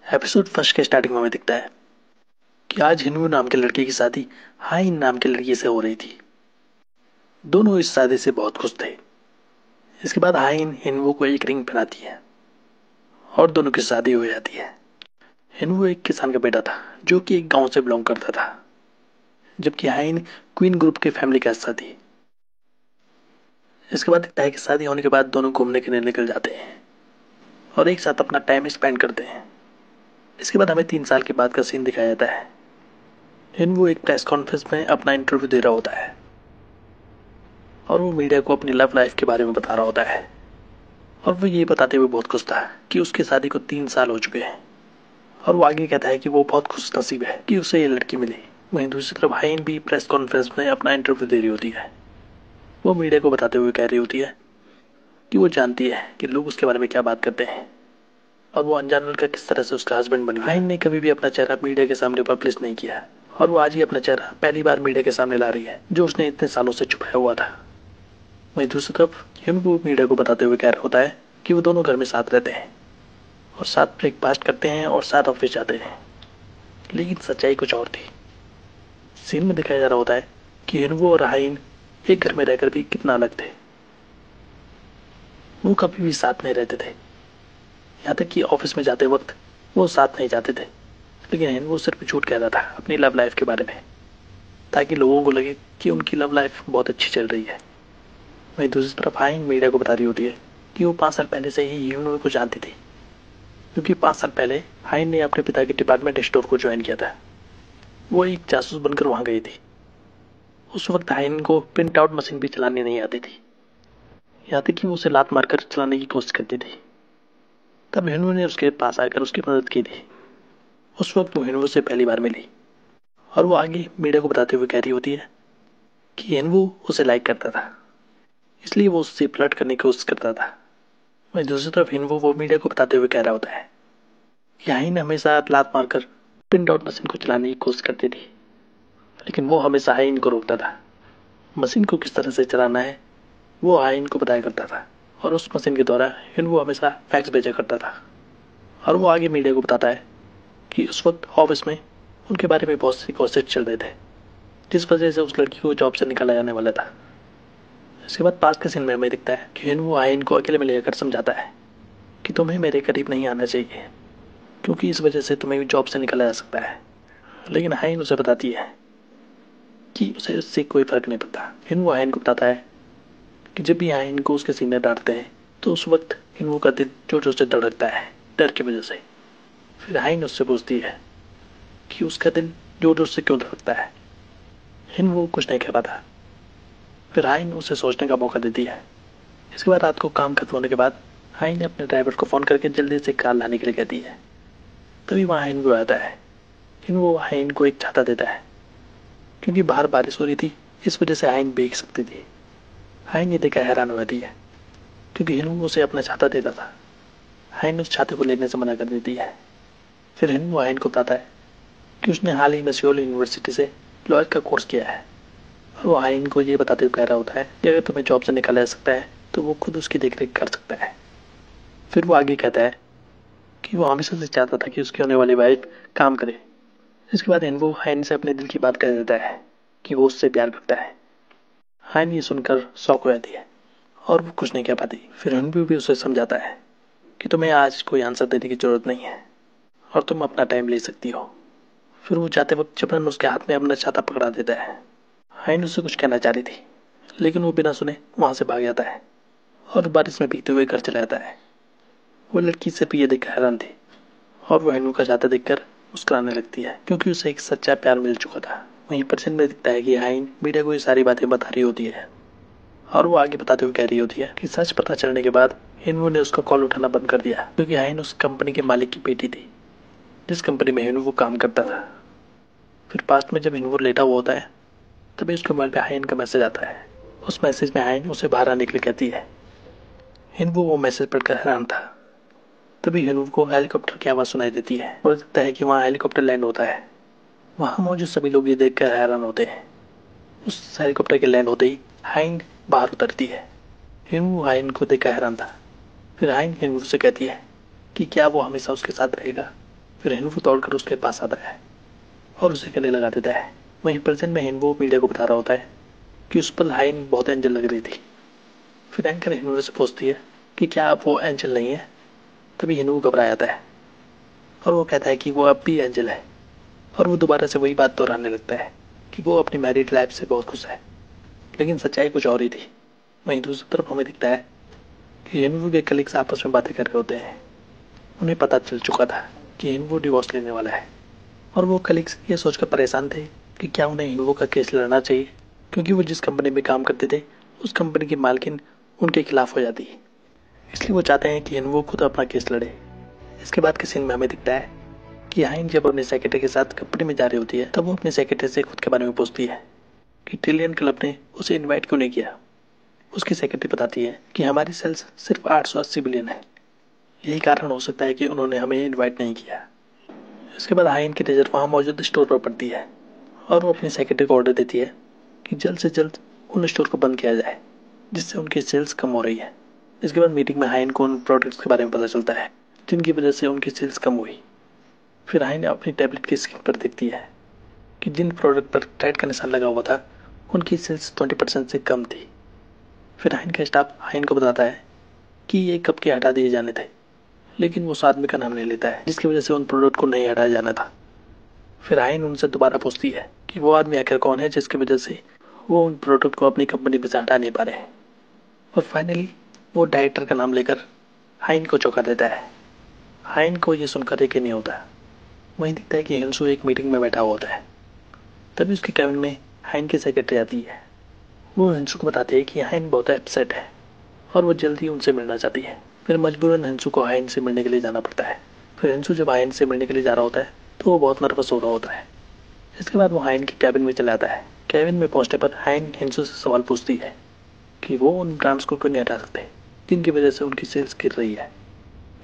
Episode first के starting में हमें दिखता है कि आज हिनवू नाम के लड़के की शादी हाइन नाम के लड़की से हो रही थी। दोनों इस शादी से बहुत खुश थे। इसके बाद हाइन हिनवू को एक रिंग पहनाती है और दोनों की शादी हो जाती है। हिनवू एक किसान का बेटा था जो कि एक गांव से बिलोंग करता था, जबकि हाइन क्वीन ग्रुप की फैमिली का हिस्सा थी। इसके बाद दिखता है कि शादी होने के बाद दोनों घूमने के लिए निकल जाते हैं और एक साथ अपना टाइम स्पेंड करते हैं। इसके बाद हमें 3 साल के बाद का सीन दिखाया जाता है। हिनवू एक प्रेस कॉन्फ्रेंस में अपना इंटरव्यू दे रहा होता है और वो मीडिया को अपनी लव लाइफ के बारे में बता रहा होता है। और वो ये बताते हुए बहुत खुश था कि उसकी शादी को 3 साल हो चुके हैं। और वो आगे कहता है कि वो बहुत खुश नसीब है कि उसे ये लड़की मिली। वहीं दूसरी तरफ हाइन भी प्रेस कॉन्फ्रेंस में अपना इंटरव्यू दे रही होती है। वो मीडिया को बताते हुए कह रही होती है कि वो जानती है कि लोग उसके बारे में क्या बात करते हैं और वो अनजान लड़का किस तरह से उसका हस्बैंड बन गया। हाइन ने कभी भी अपना चेहरा मीडिया के सामने पब्लिश नहीं किया और वो आज ही अपना चेहरा पहली बार मीडिया के सामने ला रही है, जो उसने इतने सालों से छुपाया हुआ था। वहीं दूसरी तरफ हिनवू मीडिया को बताते हुए कह रहा होता है कि वो दोनों घर में साथ रहते हैं और साथ ब्रेकफास्ट करते हैं और साथ ऑफिस जाते हैं। लेकिन सच्चाई कुछ और थी। सीन में दिखाया जा रहा होता है कि हिनवू और हाइन एक घर में रहकर भी कितना अलग थे। वो कभी भी साथ नहीं रहते थे, यहाँ तक कि ऑफिस में जाते वक्त वो साथ नहीं जाते थे। लेकिन हिनवू सिर्फ झूठ कहता था अपनी लव लाइफ के बारे में, ताकि लोगों को लगे कि उनकी लव लाइफ बहुत अच्छी चल रही है। वहीं दूसरी तरफ हाइन मीडिया को बता रही होती है कि वो 5 साल पहले से ही हिनवू को जानती थी, क्योंकि 5 साल पहले हाइन ने अपने पिता के डिपार्टमेंट स्टोर को ज्वाइन किया था। वो एक जासूस बनकर वहां गई थी। उस वक्त हाइन को प्रिंट आउट मशीन भी चलानी नहीं आती थी, यहाँ तक कि वो उसे लात मारकर चलाने की कोशिश करती थी। तब हिनवू ने उसके पास आकर उसकी मदद की थी। उस वक्त वो हिनवू से पहली बार मिली और वो आगे मीडिया को बताते हुए कह रही होती है कि हिनवू उसे लाइक करता था, इसलिए वो उससे फ्लर्ट करने की कोशिश करता था। वहीं दूसरी तरफ हिनवू वो मीडिया को बताते हुए कह रहा होता है कि हाइन हमेशा लात मारकर प्रिंट आउट मशीन को चलाने की कोशिश करती थी, लेकिन वो हमेशा हाइन को रोकता था। मशीन को किस तरह से चलाना है वो हाइन को बताया करता था और उस मशीन के द्वारा हिनवू हमेशा फैक्स भेजा करता था। और वो आगे मीडिया को बताता है कि उस वक्त ऑफिस में उनके बारे में बहुत सी गॉसिप चल रहे थे, जिस वजह से उस लड़की को जॉब से निकाला जाने वाला था। इसके बाद पास के सीन में हमें दिखता है कि हिनवू हाइन को अकेले में लेकर समझाता है कि तुम्हें मेरे करीब नहीं आना चाहिए, क्योंकि इस वजह से तुम्हें जॉब से निकाला जा सकता है। लेकिन हाइन उसे बताती है कि उसे उससे कोई फर्क नहीं पड़ता। हिनवू हाइन को बताता है कि जब भी हाइन को उसके सीनियर डांटते हैं तो उस वक्त हिनवू का दिल जोर जोर से धड़कता है, डर की वजह से। फिर हाइन उससे पूछती है कि उसका दिल जोर जोर से क्यों धड़कता है। हिनवू कुछ नहीं कह पाता। फिर हाइन उसे सोचने का मौका देती है। इसके बाद रात को काम खत्म होने के बाद हाइन ने अपने ड्राइवर को फोन करके जल्दी से कार लाने के लिए कहती है। तभी वहां हिनवू आता है। हिनवू हाइन को एक छाता देता है, क्योंकि बाहर बारिश हो रही थी, इस वजह से हाइन भीग सकती थी। हाइन ये देखकर हैरान हो जाती है, क्योंकि हिनवू उसे अपना छाता देता था। हाइन उस छाते को लेने से मना कर देती है। फिर हिनवू हाइन को बताता है कि उसने हाल ही में सियोल यूनिवर्सिटी से लॉयर का कोर्स किया है और वो हाइन को ये बताते हुए कह रहा होता है कि अगर तुम्हें जॉब से निकाला जा सकता है तो वो खुद उसकी देखरेख कर सकता है। फिर वो आगे कहता है कि वो हमेशा से चाहता था कि उसकी होने वाली वाइफ काम करे। इसके बाद हिनवू हाइन से अपने दिल की बात कह देता है कि वो उससे प्यार करता है। हाइन ये सुनकर शॉक हो जाती है और वो कुछ नहीं कह पाती। फिर हिनवू भी उसे समझाता है कि तुम्हें आज कोई आंसर देने की जरूरत नहीं है और तुम अपना टाइम ले सकती हो। फिर वो जाते वक्त जबरन उसके हाथ में अपना छाता पकड़ा देता है। हाइन उससे कुछ कहना चाह रही थी, लेकिन वो बिना सुने वहां से भाग जाता है और बारिश में भीगते हुए घर चला जाता है। वो लड़की सिर्फ ये देखकर हैरान थी और वो हिनवू का छाता देखकर मुस्कुराने लगती है, क्योंकि उसे एक सच्चा प्यार मिल चुका था। वहीं पर सीन में दिखता है कि हाइन मीडिया को ये सारी बातें बता रही होती है और वो आगे बताते हुए कह रही होती है कि सच पता चलने के बाद हिनवू ने उसका कॉल उठाना बंद कर दिया, क्योंकि हाइन उस कंपनी के मालिक की बेटी थी जिस कंपनी में हिनवू काम करता था। फिर पास्ट में जब हिनवू लेटा हुआ होता है तभी उसके मोबाइल पे हाइन का मैसेज आता है। उस मैसेज में हाइन उसे बाहर आने के लिए कहती है। हिनवू वो मैसेज पढ़कर हैरान था। तभी हिनवू को हेलीकॉप्टर की आवाज सुनाई देती है और दिखता है कि वहाँ हेलीकॉप्टर लैंड होता है। वहाँ मौजूद सभी लोग ये देखकर हैरान होते हैं। उस हेलीकॉप्टर के लैंड होते ही हाइन बाहर उतरती है। हिनवू हाइन को देखकर हैरान था। फिर हाइन हिनवू से कहती है कि क्या वो हमेशा उसके साथ रहेगा। फिर हिनवू दौड़कर उसके पास आता है और उसे गले लगा देता है। वहीं प्रेजेंट में हिनवू मीडिया को बता रहा होता है कि उस पर हाइन बहुत एंजल लग रही थी। फिर एंकर हिनवू से पूछती है कि क्या आप वो एंजल नहीं है। तभी हिनवू घबरा जाता है और वो कहता है कि वो अब भी एंजल है, और वो दोबारा से वही बात दोहराने लगता है कि वो अपनी मैरिड लाइफ से बहुत खुश है। लेकिन सच्चाई कुछ और ही थी। वहीं दूसरी तरफ हमें दिखता है कि हिनवू के कलीग्स आपस में बातें कर रहे होते हैं। उन्हें पता चल चुका था कि हिनवू डिवोर्स लेने वाला है, और वो कलीग्स ये सोचकर परेशान थे कि क्या उन्हें हिनवू का केस लड़ना चाहिए, क्योंकि वो जिस कंपनी में काम करते थे उस कंपनी की मालकिन उनके खिलाफ हो जाती है। इसलिए वो चाहते हैं कि हिनवू खुद अपना केस लड़े। इसके बाद के सीन में हमें दिखता है कि हाइन जब अपने सेक्रेटरी के साथ कंपनी में जा रही होती है तब वो अपने सेक्रेटरी से खुद के बारे में पूछती है कि ट्रिलियन क्लब ने उसे इनवाइट क्यों नहीं किया। उसकी सेक्रेटरी बताती है कि हमारी सेल्स सिर्फ 880 बिलियन है, यही कारण हो सकता है कि उन्होंने हमें इनवाइट नहीं किया। इसके बाद हाइन की नज़र वहाँ मौजूद स्टोर पर पड़ती है और वो अपनी सेक्रेटरी को ऑर्डर देती है कि जल्द से जल्द उन स्टोर को बंद किया जाए, जिससे उनकी सेल्स कम हो रही है। इसके बाद मीटिंग में हाइन को उन प्रोडक्ट्स के बारे में पता चलता है जिनकी वजह से उनकी सेल्स कम हुई। फिर हाइन अपनी टैबलेट की स्क्रीन पर देखती है कि जिन प्रोडक्ट पर टाइट का निशान लगा हुआ था उनकी सेल्स 20% से कम थी। फिर हाइन का स्टाफ हाइन को बताता है कि ये कब के हटा दिए जाने थे, लेकिन वो उस आदमी का नाम नहीं लेता है जिसकी वजह से उन प्रोडक्ट को नहीं हटाया जाना था। फिर हाइन उनसे दोबारा पूछती है कि वो आदमी आखिर कौन है जिसकी वजह से वो उन प्रोडक्ट को अपनी कंपनी में से हटा नहीं पा रहे हैं। और फाइनली वो डायरेक्टर का नाम लेकर हाइन को चौंका देता है। हाइन को ये सुनकर यकीन नहीं होता। वहीं दिखता है कि हिंसू एक मीटिंग में बैठा हुआ होता है। तभी उसके कैबिन में हाइन की सेक्रेटरी आती है। वो हिंसू को बताती है कि हाइन बहुत अपसेट है और वो जल्दी उनसे मिलना चाहती है। फिर मजबूरन हिंसू को हाइन से मिलने के लिए जाना पड़ता है। फिर हिंसू जब हाइन से मिलने के लिए जा रहा होता है तो वो बहुत नर्वस हो रहा होता है। इसके बाद वो हाइन की कैबिन में चला आता है। कैबिन में पहुंचने पर हाइन हिंसू से सवाल पूछती है कि वो उन ब्रांड्स को क्यों नहीं हटा सकते जिनकी वजह से उनकी सेल्स गिर रही है।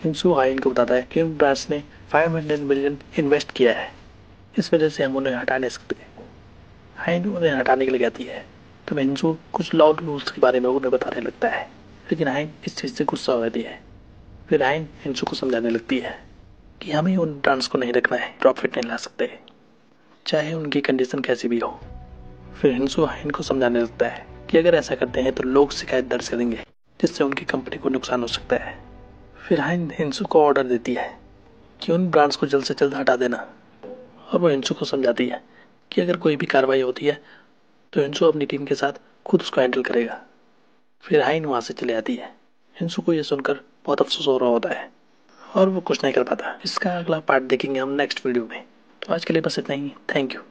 हिंसू हाइन को बताता है कि उन ब्रांड्स ने 500 मिलियन इन्वेस्ट किया है, इस वजह से हम उन्हें हटा नहीं सकते। हाइन उन्हें हटाने के लिए कहती है। तब हिंसू कुछ लॉ रूल्स के बारे में उन्हें बताने लगता है, लेकिन हाइन इस चीज़ से गुस्सा हो जाती है। फिर हाइन हिंसू को समझाने लगती है कि हमें उन ब्रांड्स को नहीं रखना है, प्रॉफिट नहीं ला सकते, चाहे उनकी कंडीशन कैसी भी हो। फिर हिंसू हाइन को समझाने लगता है कि अगर ऐसा करते हैं तो लोग शिकायत दर्ज करेंगे, जिससे उनकी कंपनी को नुकसान हो सकता है। फिर हाइन हिंसू को ऑर्डर देती है कि उन ब्रांड्स को जल्द से जल्द हटा देना, और वो हिंसू को समझाती है कि अगर कोई भी कार्रवाई होती है तो हिंसू अपनी टीम के साथ खुद उसको हैंडल करेगा। फिर हाइन वहां से चले आती है। हिंसू को यह सुनकर बहुत अफसोस हो रहा होता है और वो कुछ नहीं कर पाता। इसका अगला पार्ट देखेंगे हम नेक्स्ट वीडियो में। तो आज के लिए बस इतना ही। Thank you.